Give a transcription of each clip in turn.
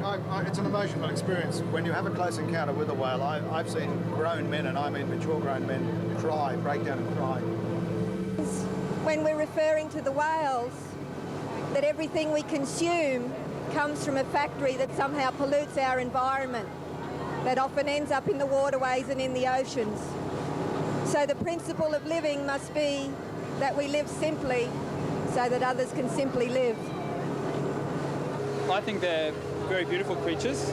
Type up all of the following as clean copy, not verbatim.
it's an emotional experience. When you have a close encounter with a whale, I've seen grown men, and I mean mature grown men, cry, break down and cry. When we're referring to the whales, that everything we consume comes from a factory that somehow pollutes our environment, that often ends up in the waterways and in the oceans. So the principle of living must be that we live simply so that others can simply live. I think they're very beautiful creatures.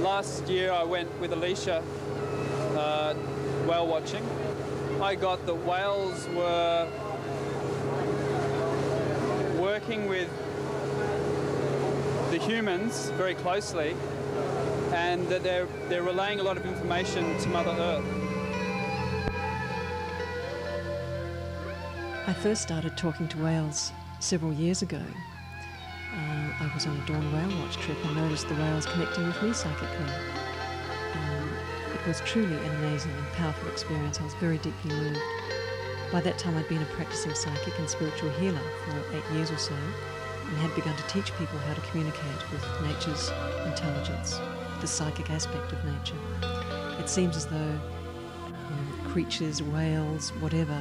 Last year I went with Alicia whale watching. I got that whales were working with the humans very closely, and that they're relaying a lot of information to Mother Earth. I first started talking to whales several years ago. I was on a dawn whale watch trip and noticed the whales connecting with me psychically. It was truly an amazing and powerful experience. I was very deeply moved. By that time I'd been a practicing psychic and spiritual healer for 8 years or so, and had begun to teach people how to communicate with nature's intelligence, the psychic aspect of nature. It seems as though creatures, whales, whatever,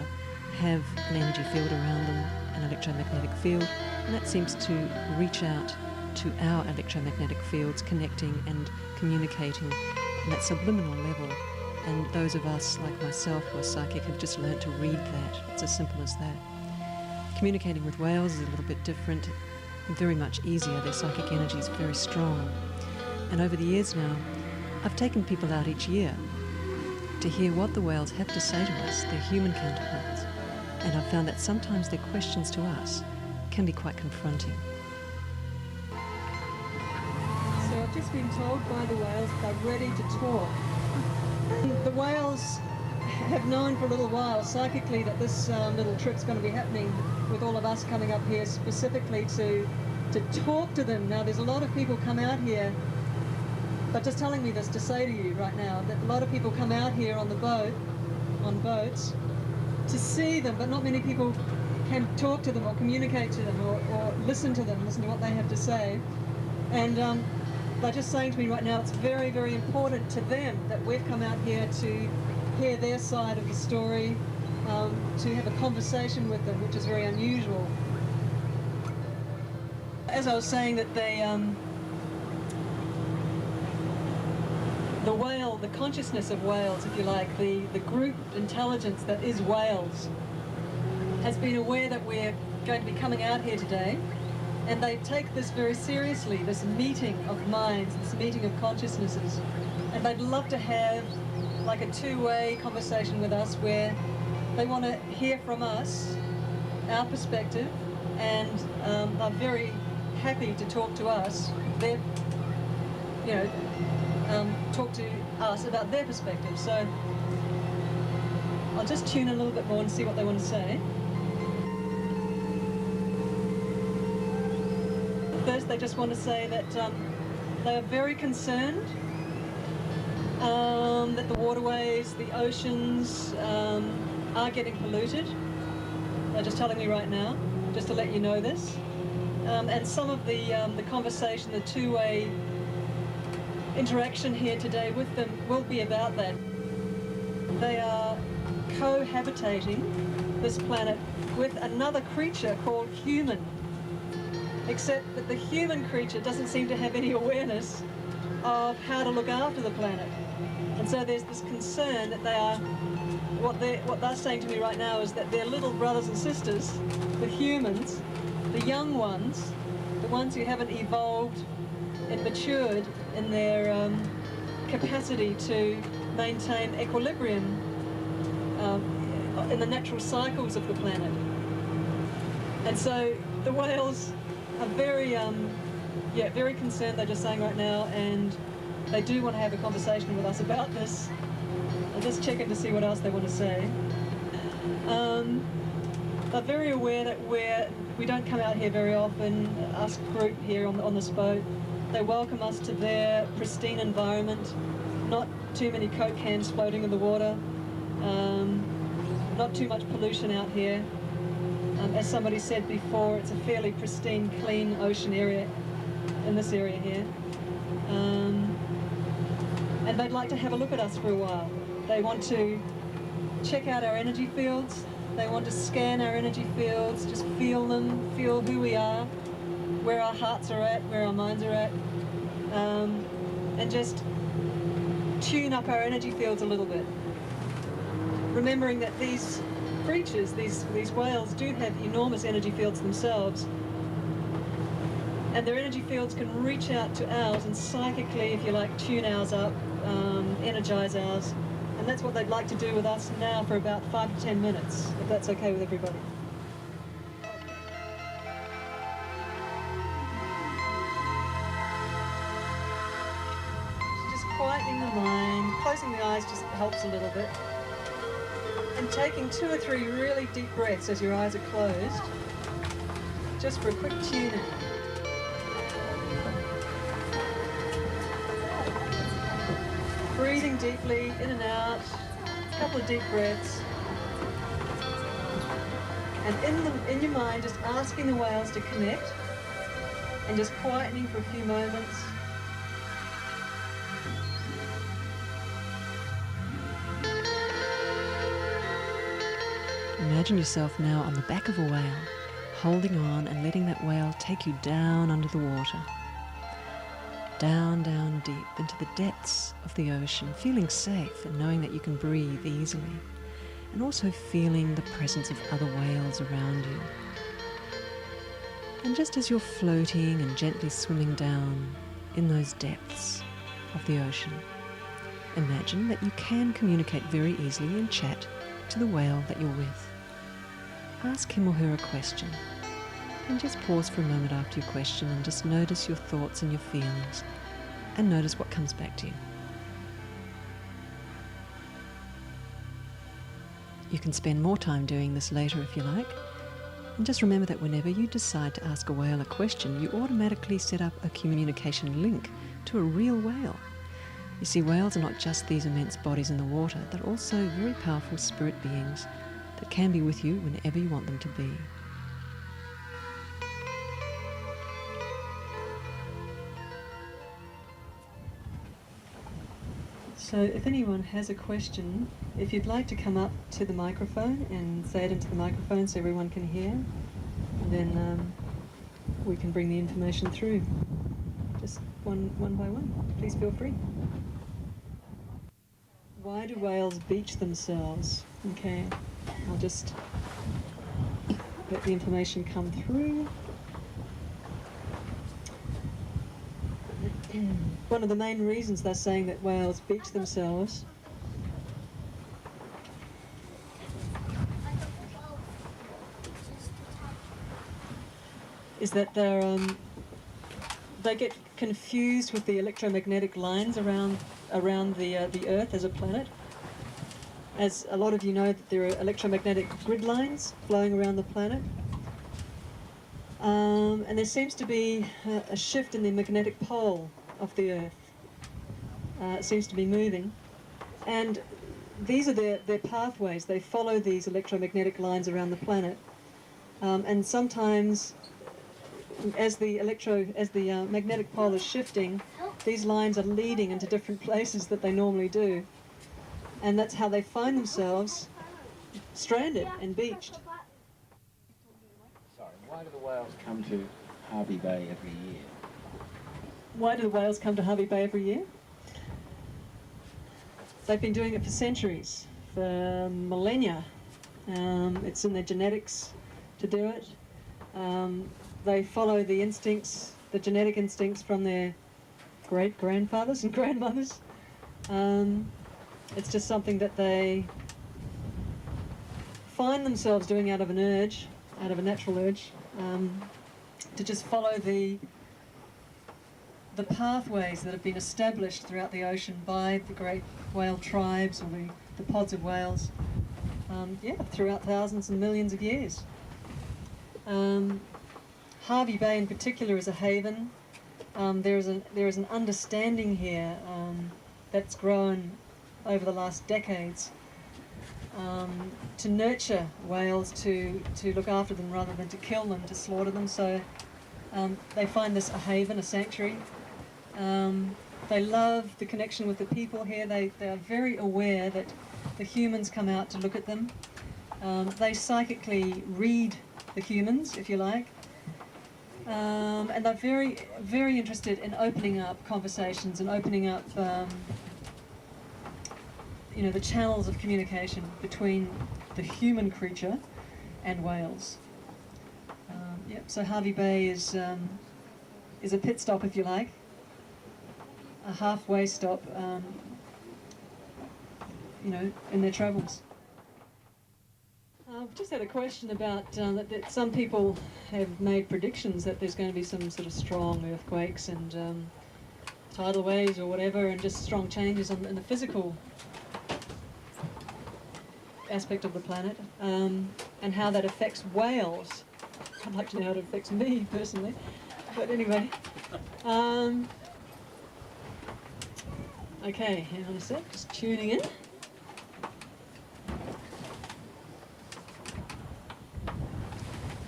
have an energy field around them, an electromagnetic field, and that seems to reach out to our electromagnetic fields, connecting and communicating on that subliminal level. And those of us, like myself, who are psychic, have just learned to read that. It's as simple as that. Communicating with whales is a little bit different, very much easier. Their psychic energy is very strong. And over the years now, I've taken people out each year to hear what the whales have to say to us, their human counterparts. And I've found that sometimes their questions to us can be quite confronting. So I've just been told by the whales they're ready to talk. The whales have known for a little while psychically that this little trip's going to be happening, with all of us coming up here specifically to talk to them. Now there's a lot of people come out here, but just telling me this to say to you right now, that a lot of people come out here on boats to see them, but not many people can talk to them or communicate to them or listen to what they have to say. And they're just saying to me right now, it's very, very important to them that we've come out here to hear their side of the story, to have a conversation with them, which is very unusual. As I was saying, that the whale, the consciousness of whales, if you like, the group intelligence that is whales, has been aware that we're going to be coming out here today, and they take this very seriously, this meeting of minds, this meeting of consciousnesses, and they'd love to have like a two-way conversation with us where they want to hear from us, our perspective, and they're very happy to talk to us. They're, talk to us about their perspective. So I'll just tune in a little bit more and see what they want to say. First, they just want to say that they are very concerned that the waterways, the oceans are getting polluted. They're just telling me right now, just to let you know this. And some of the conversation, the two-way interaction here today with them will be about that. They are cohabitating this planet with another creature called human, except that the human creature doesn't seem to have any awareness of how to look after the planet. And so there's this concern that they are, what they're saying to me right now is that their little brothers and sisters, the humans, the young ones, the ones who haven't evolved and matured in their capacity to maintain equilibrium in the natural cycles of the planet. And so the whales are very, very concerned, they're just saying right now, and they do want to have a conversation with us about this. I'll just check in to see what else they want to say. They're very aware that we don't come out here very often, us group here on this boat. They welcome us to their pristine environment, not too many Coke cans floating in the water, not too much pollution out here. As somebody said before, it's a fairly pristine, clean ocean area in this area here. And they'd like to have a look at us for a while. They want to check out our energy fields. They want to scan our energy fields, just feel them, feel who we are, where our hearts are at, where our minds are at, and just tune up our energy fields a little bit. Remembering that these creatures, these whales, do have enormous energy fields themselves, and their energy fields can reach out to ours and psychically, if you like, tune ours up, energize ours. And that's what they'd like to do with us now for about 5 to 10 minutes, if that's okay with everybody. Just quietening the mind, closing the eyes just helps a little bit. And taking 2 or 3 really deep breaths as your eyes are closed, just for a quick tune-in. Breathing deeply, in and out, a couple of deep breaths. And in your mind, just asking the whales to connect, and just quietening for a few moments. Imagine yourself now on the back of a whale, holding on and letting that whale take you down under the water. Down, down deep into the depths of the ocean, feeling safe and knowing that you can breathe easily, and also feeling the presence of other whales around you. And just as you're floating and gently swimming down in those depths of the ocean, imagine that you can communicate very easily and chat to the whale that you're with. Ask him or her a question, and just pause for a moment after your question and just notice your thoughts and your feelings, and notice what comes back to you. You can spend more time doing this later if you like, and just remember that whenever you decide to ask a whale a question, you automatically set up a communication link to a real whale. You see, whales are not just these immense bodies in the water, they're also very powerful spirit beings that can be with you whenever you want them to be. So if anyone has a question, if you'd like to come up to the microphone and say it into the microphone so everyone can hear, then we can bring the information through. Just one by one. Please feel free. Why do whales beach themselves? Okay, I'll just let the information come through. One of the main reasons they're saying that whales beach themselves is that they get confused with the electromagnetic lines around the Earth as a planet. As a lot of you know, that there are electromagnetic grid lines flowing around the planet. And there seems to be a shift in the magnetic pole of the Earth. It seems to be moving. And these are their pathways. They follow these electromagnetic lines around the planet. And sometimes, as the magnetic pole is shifting, these lines are leading into different places that they normally do. And that's how they find themselves stranded and beached. Sorry, why do the whales come to Hervey Bay every year? Why do the whales come to Hervey Bay every year? They've been doing it for centuries, for millennia. It's in their genetics to do it. They follow the instincts, the genetic instincts from their great-grandfathers and grandmothers. It's just something that they find themselves doing out of an urge, out of a natural urge, to just follow the pathways that have been established throughout the ocean by the great whale tribes, or the pods of whales, throughout thousands and millions of years. Hervey Bay in particular is a haven. There is an understanding here that's grown over the last decades to nurture whales, to look after them rather than to kill them, to slaughter them. So they find this a haven, a sanctuary. They love the connection with the people here. They are very aware that the humans come out to look at them. They psychically read the humans, if you like. And they're very, very interested in opening up conversations and opening up, the channels of communication between the human creature and whales. So Hervey Bay is a pit stop, if you like, a halfway stop, in their travels. I've just had a question about that some people have made predictions that there's going to be some sort of strong earthquakes and tidal waves or whatever, and just strong changes in the physical aspect of the planet, and how that affects whales. I'd like to know how it affects me personally, but anyway. Okay, hang on a sec, just tuning in.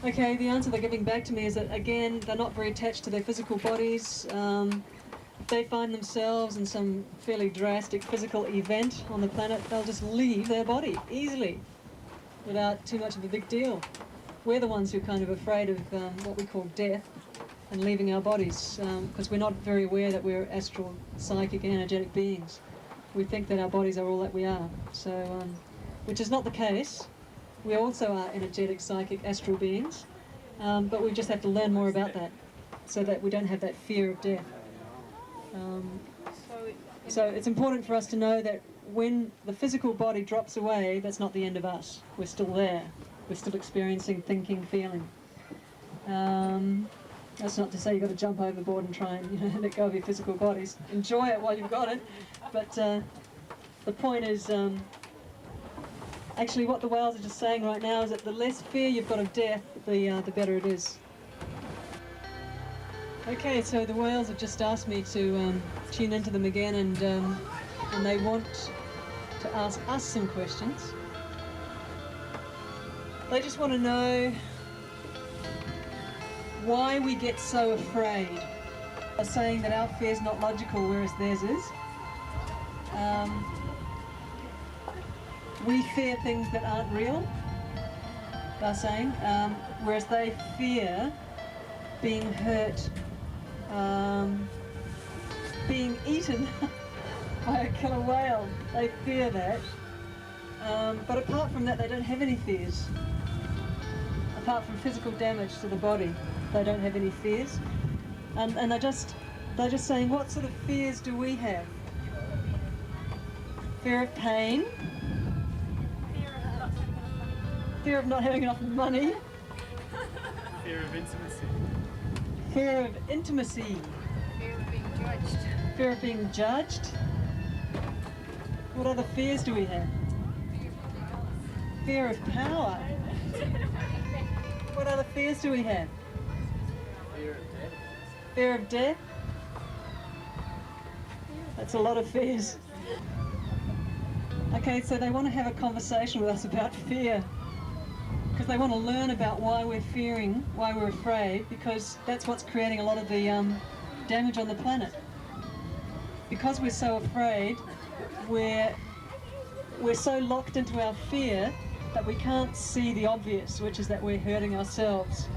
Okay, the answer they're giving back to me is that, again, they're not very attached to their physical bodies. If they find themselves in some fairly drastic physical event on the planet, they'll just leave their body easily, without too much of a big deal. We're the ones who are kind of afraid of what we call death and leaving our bodies, because we're not very aware that we're astral, psychic, and energetic beings. We think that our bodies are all that we are, so which is not the case. We also are energetic, psychic, astral beings, but we just have to learn more about that, so that we don't have that fear of death. So it's important for us to know that when the physical body drops away, that's not the end of us. We're still there. We're still experiencing, thinking, feeling. That's not to say you've got to jump overboard and try and let go of your physical bodies. Enjoy it while you've got it, but the point is, actually what the whales are just saying right now is that the less fear you've got of death, the better it is. Okay, so the whales have just asked me to tune into them again, and they want to ask us some questions. They just want to know why we get so afraid. They're saying that our fear is not logical, whereas theirs is. We fear things that aren't real, they're saying, whereas they fear being hurt, being eaten by a killer whale. They fear that. But apart from that, they don't have any fears. Apart from physical damage to the body, they don't have any fears. And they're just saying, what sort of fears do we have? Fear of pain. Fear of not having enough money. Fear of intimacy. Fear of intimacy. Fear of being judged. Fear of being judged. What other fears do we have? Fear of power. What other fears do we have? Fear of death. Fear of death. That's a lot of fears. Okay, so they want to have a conversation with us about fear, because they want to learn about why we're fearing, why we're afraid, because that's what's creating a lot of the damage on the planet. Because we're so afraid, we're so locked into our fear that we can't see the obvious, which is that we're hurting ourselves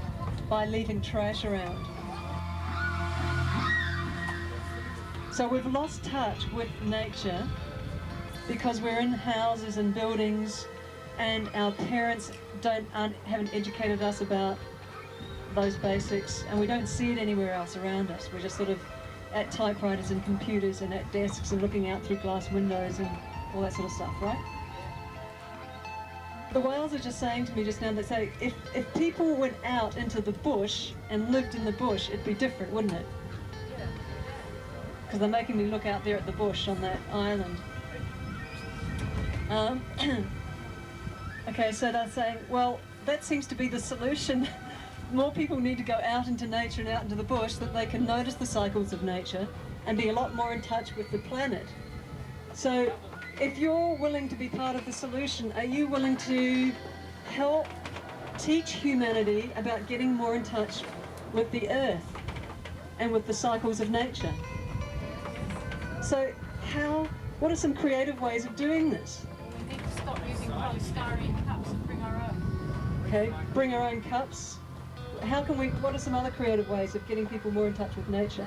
by leaving trash around. So we've lost touch with nature because we're in houses and buildings, and our parents haven't educated us about those basics, and we don't see it anywhere else around us. We're just sort of at typewriters and computers and at desks and looking out through glass windows and all that sort of stuff, right? The whales are just saying to me just now, they say, if people went out into the bush and lived in the bush, it'd be different, wouldn't it? Because they're making me look out there at the bush on that island. Okay, so they're saying, well, that seems to be the solution. More people need to go out into nature and out into the bush so that they can notice the cycles of nature and be a lot more in touch with the planet. So if you're willing to be part of the solution, are you willing to help teach humanity about getting more in touch with the earth and with the cycles of nature? So what are some creative ways of doing this? We need to stop using polystyrene cups and bring our own. Okay, bring our own cups. What are some other creative ways of getting people more in touch with nature?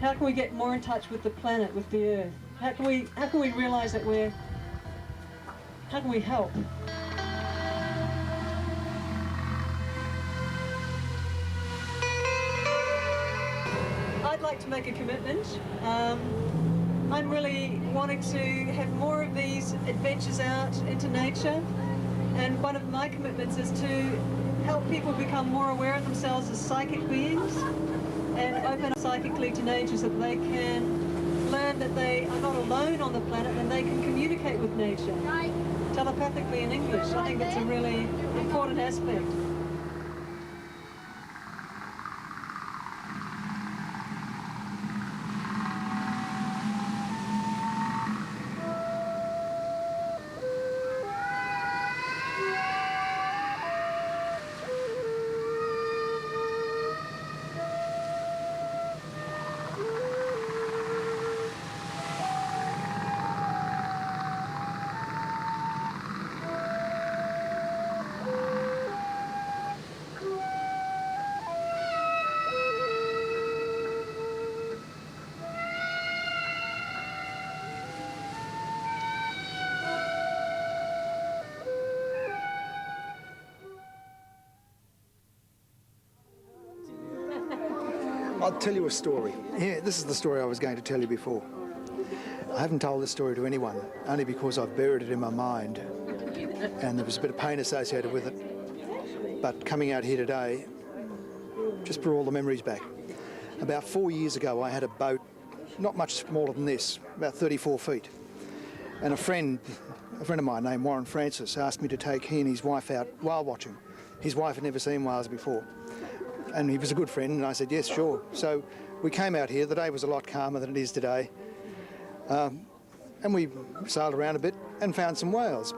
How can we get more in touch with the planet, with the earth? How can we realize that how can we help? I'd like to make a commitment. I'm really wanting to have more of these adventures out into nature, and one of my commitments is to help people become more aware of themselves as psychic beings and open up psychically to nature so that they can learn that they are not alone on the planet and they can communicate with nature telepathically in English. I think that's a really important aspect. I'll tell you a story. Yeah, this is the story I was going to tell you before. I haven't told this story to anyone, only because I've buried it in my mind, and there was a bit of pain associated with it. But coming out here today, just brought all the memories back. About 4 years ago, I had a boat, not much smaller than this, about 34 feet. And a friend of mine named Warren Francis asked me to take he and his wife out whale watching. His wife had never seen whales before. And he was a good friend, and I said, yes, sure. So we came out here. The day was a lot calmer than it is today. And we sailed around a bit and found some whales.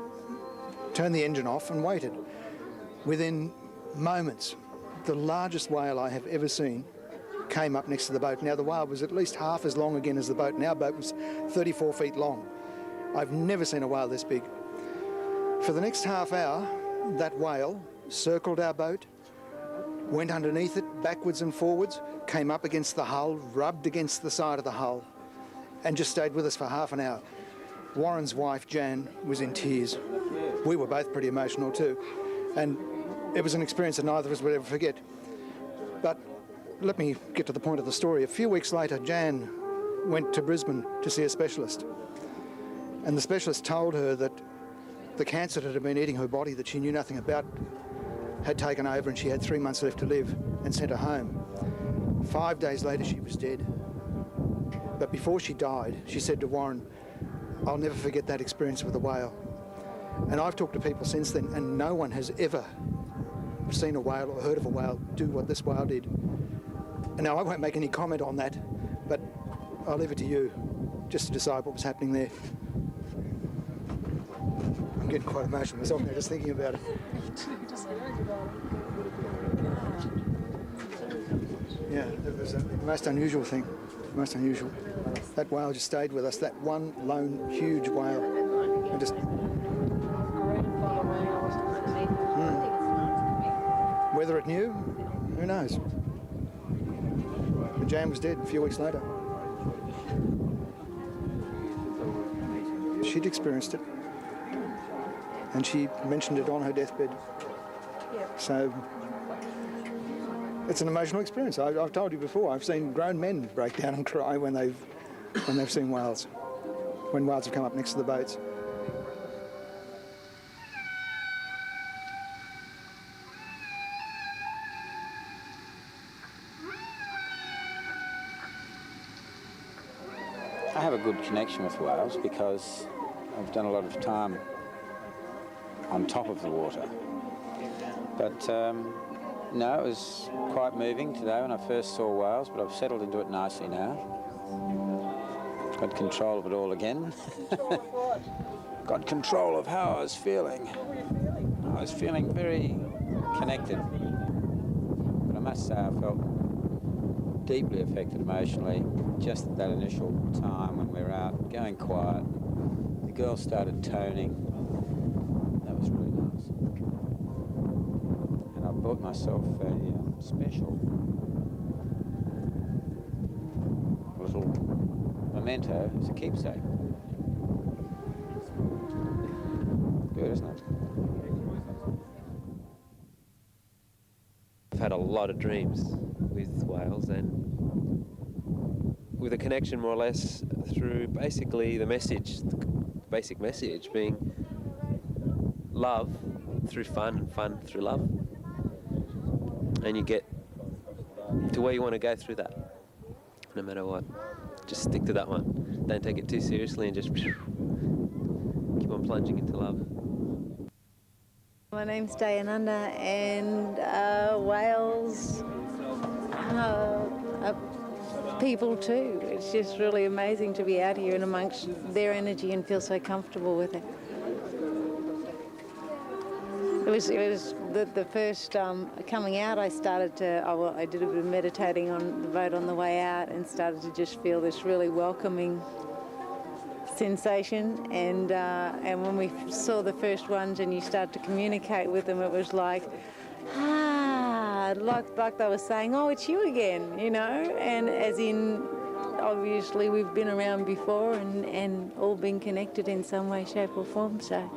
Turned the engine off and waited. Within moments, the largest whale I have ever seen came up next to the boat. Now, the whale was at least half as long again as the boat, and our boat was 34 feet long. I've never seen a whale this big. For the next half hour, that whale circled our boat, went underneath it, backwards and forwards, came up against the hull, rubbed against the side of the hull, and just stayed with us for half an hour. Warren's wife, Jan, was in tears. We were both pretty emotional too. And it was an experience that neither of us would ever forget. But let me get to the point of the story. A few weeks later, Jan went to Brisbane to see a specialist. And the specialist told her that the cancer that had been eating her body that she knew nothing about had taken over, and she had 3 months left to live, and sent her home. 5 days later, she was dead. But before she died, she said to Warren, I'll never forget that experience with a whale. And I've talked to people since then, and no one has ever seen a whale or heard of a whale do what this whale did. And now I won't make any comment on that, but I'll leave it to you just to decide what was happening there. I'm getting quite emotional myself now just thinking about it. Yeah, it was the most unusual thing, most unusual. That whale just stayed with us, that one lone huge whale. And just... Whether it knew, who knows? But Jan was dead a few weeks later. She'd experienced it. And she mentioned it on her deathbed. So it's an emotional experience. I've told you before, I've seen grown men break down and cry when they've seen whales, when whales have come up next to the boats. I have a good connection with whales because I've done a lot of time on top of the water. But no, it was quite moving today when I first saw whales, but I've settled into it nicely now. got control of it all again. Control of what? Got control of how I was feeling. What were you feeling? I was feeling very connected. But I must say I felt deeply affected emotionally just at that initial time when we were out, going quiet. The girls started toning. That was really nice. And I bought myself a special little memento as a keepsake. Good, isn't it? I've had a lot of dreams with whales, and with a connection more or less through basically the message, the basic message being love through fun and fun through love. And you get to where you want to go through that, no matter what. Just stick to that one. Don't take it too seriously and just keep on plunging into love. My name's Dayananda, and whales are people too. It's just really amazing to be out here and amongst their energy and feel so comfortable with it. It was the first coming out. I started to, I did a bit of meditating on the boat on the way out and started to just feel this really welcoming sensation, and when we saw the first ones and you start to communicate with them, it was like like they were saying, oh, it's you again, you know, and as in obviously we've been around before and all been connected in some way, shape or form, so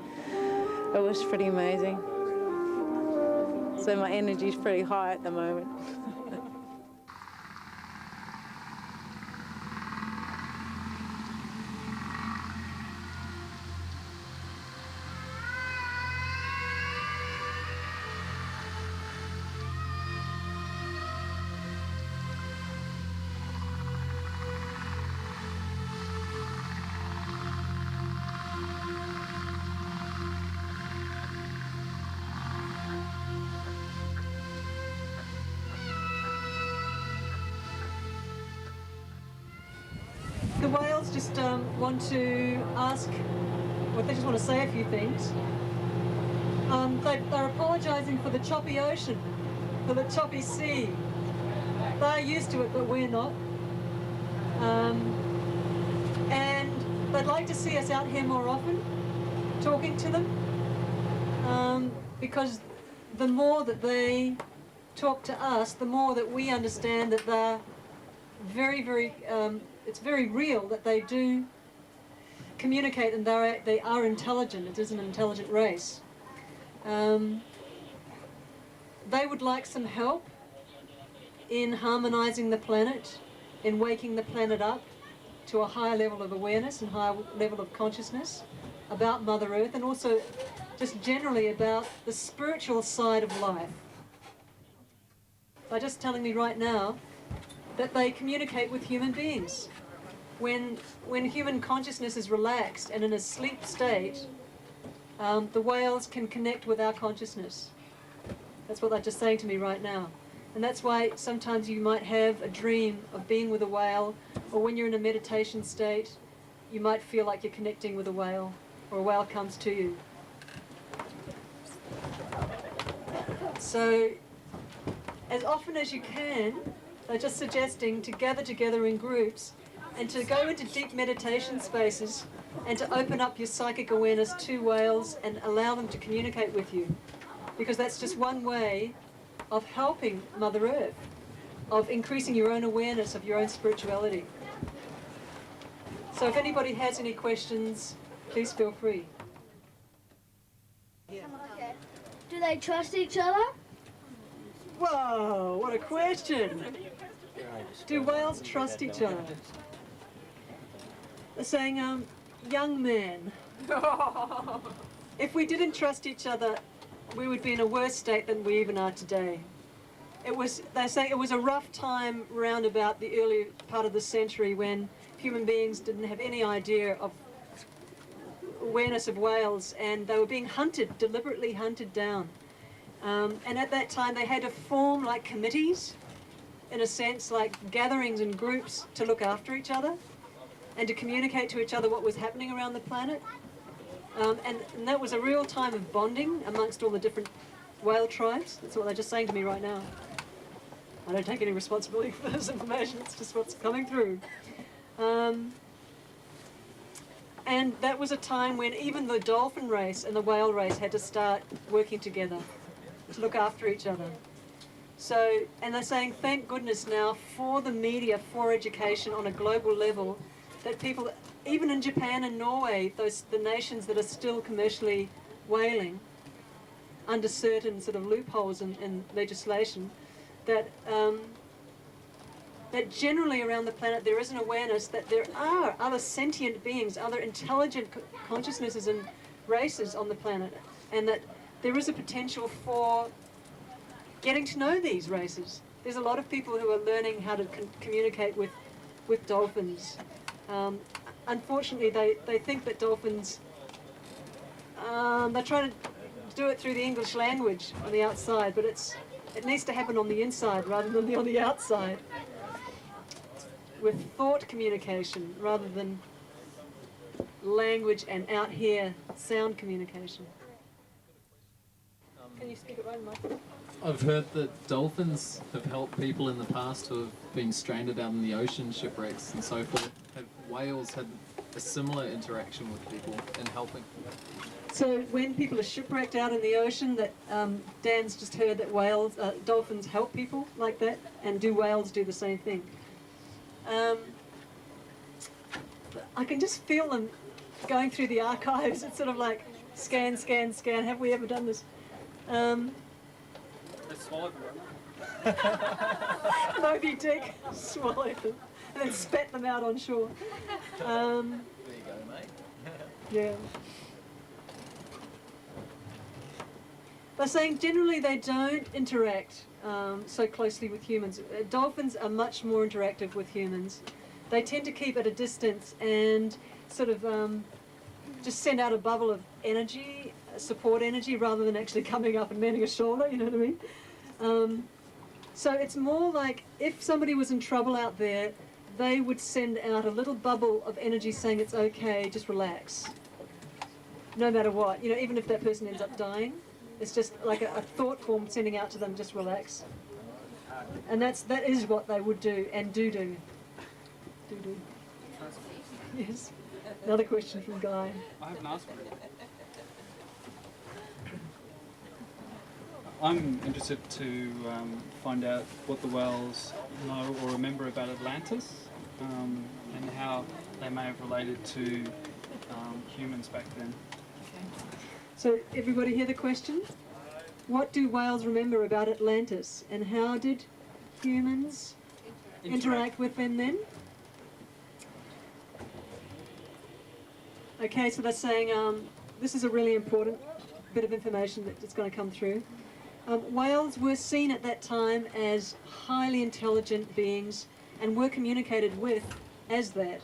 it was pretty amazing. So my energy's pretty high at the moment. The whales just want to ask, well, they just want to say a few things. They're apologising for the choppy ocean, for the choppy sea. They're used to it, but we're not. And they'd like to see us out here more often, talking to them, because the more that they talk to us, the more that we understand that they're very, it's very real that they do communicate, and they are intelligent. It is an intelligent race. They would like some help in harmonizing the planet, in waking the planet up to a higher level of awareness and higher level of consciousness about Mother Earth, and also just generally about the spiritual side of life. They're just telling me right now that they communicate with human beings. When human consciousness is relaxed and in a sleep state, the whales can connect with our consciousness. That's what they're just saying to me right now. And that's why sometimes you might have a dream of being with a whale, or when you're in a meditation state, you might feel like you're connecting with a whale, or a whale comes to you. So, as often as you can, they're just suggesting to gather together in groups and to go into deep meditation spaces and to open up your psychic awareness to whales and allow them to communicate with you. Because that's just one way of helping Mother Earth, of increasing your own awareness of your own spirituality. So if anybody has any questions, please feel free. Yeah. Do they trust each other? Whoa, what a question! Do whales trust each other? They're saying, young man, if we didn't trust each other, we would be in a worse state than we even are today. They're saying it was a rough time round about the early part of the century when human beings didn't have any idea of awareness of whales, and they were being hunted, deliberately hunted down. And at that time they had to form like committees, in a sense, like gatherings and groups to look after each other. and to communicate to each other what was happening around the planet. And that was a real time of bonding amongst all the different whale tribes. That's what they're just saying to me right now. I don't take any responsibility for this information, it's just what's coming through. And that was a time when even the dolphin race and the whale race had to start working together to look after each other. So, and they're saying, thank goodness now for the media, for education on a global level, that people, even in Japan and Norway, the nations that are still commercially whaling, under certain sort of loopholes in legislation, that that generally around the planet there is an awareness that there are other sentient beings, other intelligent consciousnesses and races on the planet, and that there is a potential for getting to know these races. There's a lot of people who are learning how to communicate with dolphins. Unfortunately, they think that dolphins, they're trying to do it through the English language on the outside, but it needs to happen on the inside rather than on the outside, with thought communication rather than language and out here sound communication. Can you speak it right in the microphone? I've heard that dolphins have helped people in the past who have been stranded out in the ocean, shipwrecks and so forth. Have whales had a similar interaction with people in helping? So when people are shipwrecked out in the ocean, that Dan's just heard that dolphins help people like that, and do whales do the same thing? I can just feel them going through the archives. It's sort of like scan, scan, scan. Have we ever done this? They swallowed them. Moby Dick swallowed them and then spat them out on shore. There you go, mate. Yeah. They're saying generally they don't interact so closely with humans. Dolphins are much more interactive with humans. They tend to keep at a distance and sort of just send out a bubble of energy, support energy, rather than actually coming up and manning a shoulder, you know what I mean? So it's more like if somebody was in trouble out there, they would send out a little bubble of energy saying it's okay, just relax. No matter what, you know, even if that person ends up dying, it's just like a thought form sending out to them, just relax. And that is what they would do and do. Do. Yes. Another question from Guy. I haven't asked one. I'm interested to find out what the whales know or remember about Atlantis, and how they may have related to humans back then. So everybody hear the question? What do whales remember about Atlantis, and how did humans interact with them then? Okay, so they're saying this is a really important bit of information that's going to come through. Whales were seen at that time as highly intelligent beings and were communicated with as that.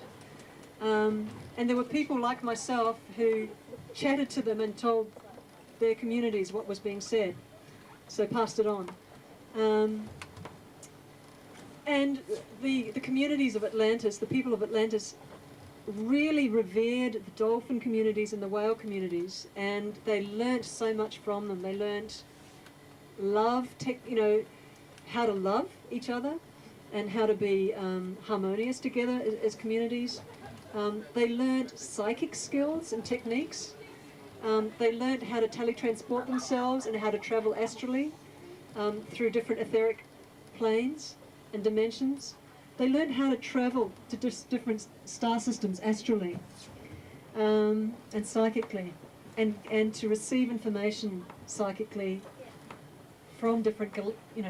And there were people like myself who chatted to them and told their communities what was being said, so passed it on. And the communities of Atlantis, the people of Atlantis, really revered the dolphin communities and the whale communities, and they learnt so much from them. They learnt how to love each other and how to be harmonious together as communities. They learnt psychic skills and techniques. They learnt how to teletransport themselves and how to travel astrally through different etheric planes and dimensions. They learned how to travel to different star systems astrally and psychically, and to receive information psychically from different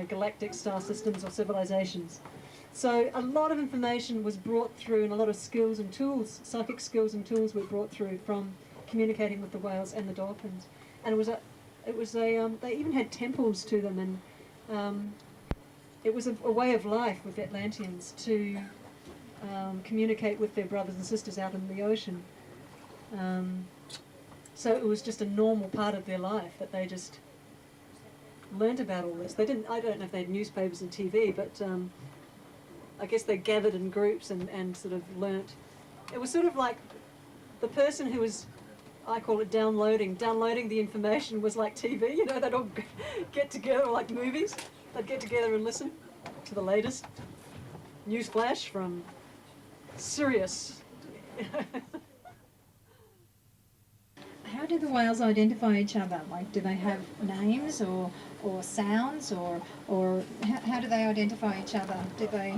galactic star systems or civilizations. So a lot of information was brought through, and a lot of skills and tools, psychic skills and tools were brought through from communicating with the whales and the dolphins. And they even had temples to them, and it was a way of life with the Atlanteans to communicate with their brothers and sisters out in the ocean. So it was just a normal part of their life that they just learnt about all this. I don't know if they had newspapers and TV, but I guess they gathered in groups and sort of learnt it was sort of like the person who was, I call it downloading the information was like TV, you know, they'd all get together, like movies, they'd get together and listen to the latest news flash from Sirius. How do the whales identify each other? Like, do they have names or sounds, or how do they identify each other? Do they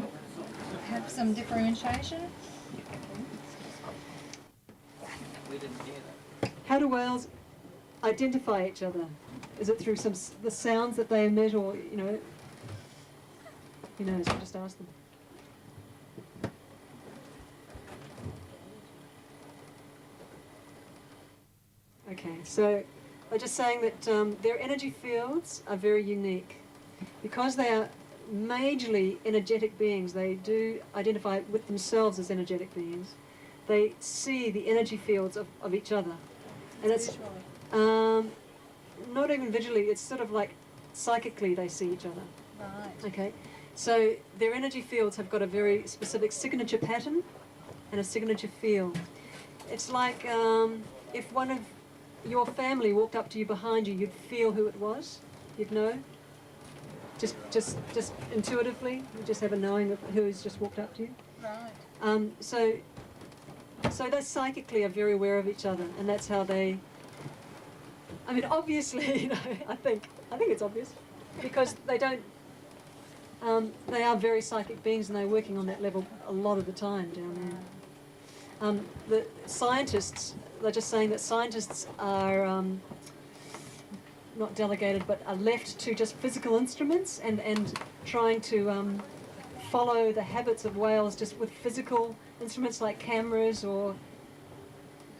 have some differentiation? How do whales identify each other? Is it through the sounds that they emit, or, you know, who knows, I'll just ask them. Okay, so I'm just saying that their energy fields are very unique. Because they are majorly energetic beings, they do identify with themselves as energetic beings. They see the energy fields of each other. And it's not even visually, it's sort of like psychically they see each other. Right. Okay, so their energy fields have got a very specific signature pattern and a signature field. It's like if one of your family walked up to you behind you, you'd feel who it was, you'd know. Just intuitively, you just have a knowing of who's just walked up to you. Right. So they psychically are very aware of each other, and that's how they. I mean, obviously, you know, I think it's obvious, because they don't. They are very psychic beings, and they're working on that level a lot of the time down there. The scientists, they're just saying that scientists are not delegated, but are left to just physical instruments and trying to follow the habits of whales just with physical instruments like cameras or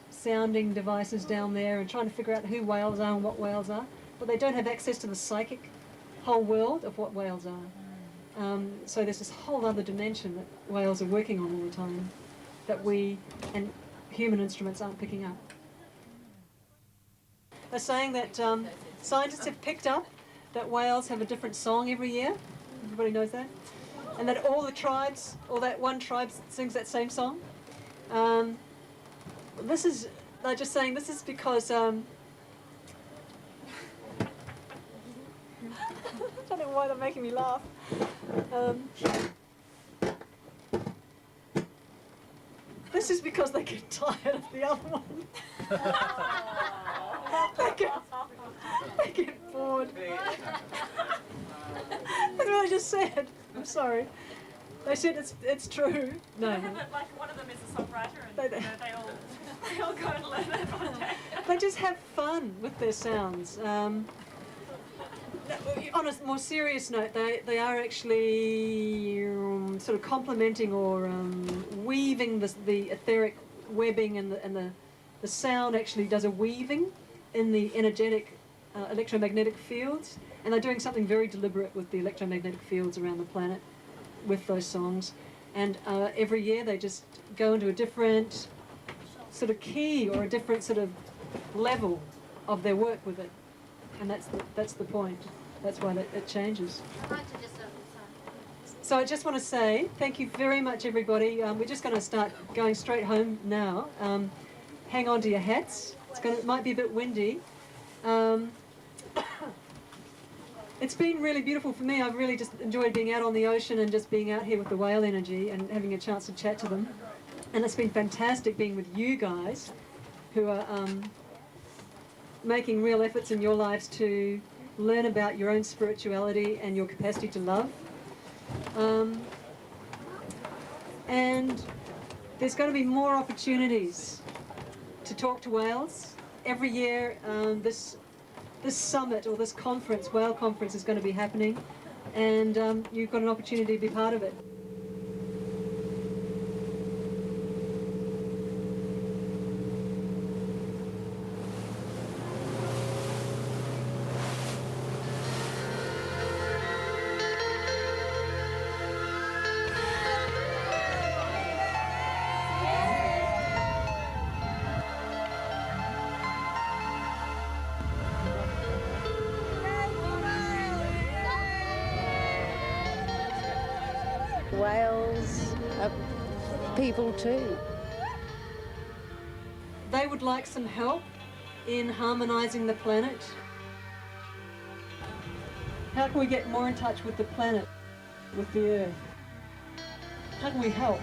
sounding devices down there, and trying to figure out who whales are and what whales are. But they don't have access to the psychic whole world of what whales are. So there's this whole other dimension that whales are working on all the time that we and human instruments aren't picking up. They're saying that scientists have picked up that whales have a different song every year. Everybody knows that? And that all the tribes, or that one tribe sings that same song. They're just saying this is because, I don't know why they're making me laugh. This is because they get tired of the other one. They get bored. That's what I just said. I'm sorry. They said it's true. No. Like one of them is a songwriter, and they all go and learn that one day. They just have fun with their sounds. On a more serious note, they are actually sort of complementing or weaving the etheric webbing, and the sound actually does a weaving in the energetic electromagnetic fields, and they're doing something very deliberate with the electromagnetic fields around the planet with those songs. And every year they just go into a different sort of key or a different sort of level of their work with it, and that's the point. That's why it changes. So I just want to say thank you very much, everybody. We're just going to start going straight home now. Hang on to your hats. It might be a bit windy. It's been really beautiful for me. I've really just enjoyed being out on the ocean and just being out here with the whale energy and having a chance to chat to them. And it's been fantastic being with you guys who are making real efforts in your lives to learn about your own spirituality and your capacity to love. And there's going to be more opportunities to talk to whales. Every year this summit or this conference, whale conference, is going to be happening, and you've got an opportunity to be part of it. Whales are people too. would like some help in harmonising the planet? How can we get more in touch with the planet, with the Earth? How can we help?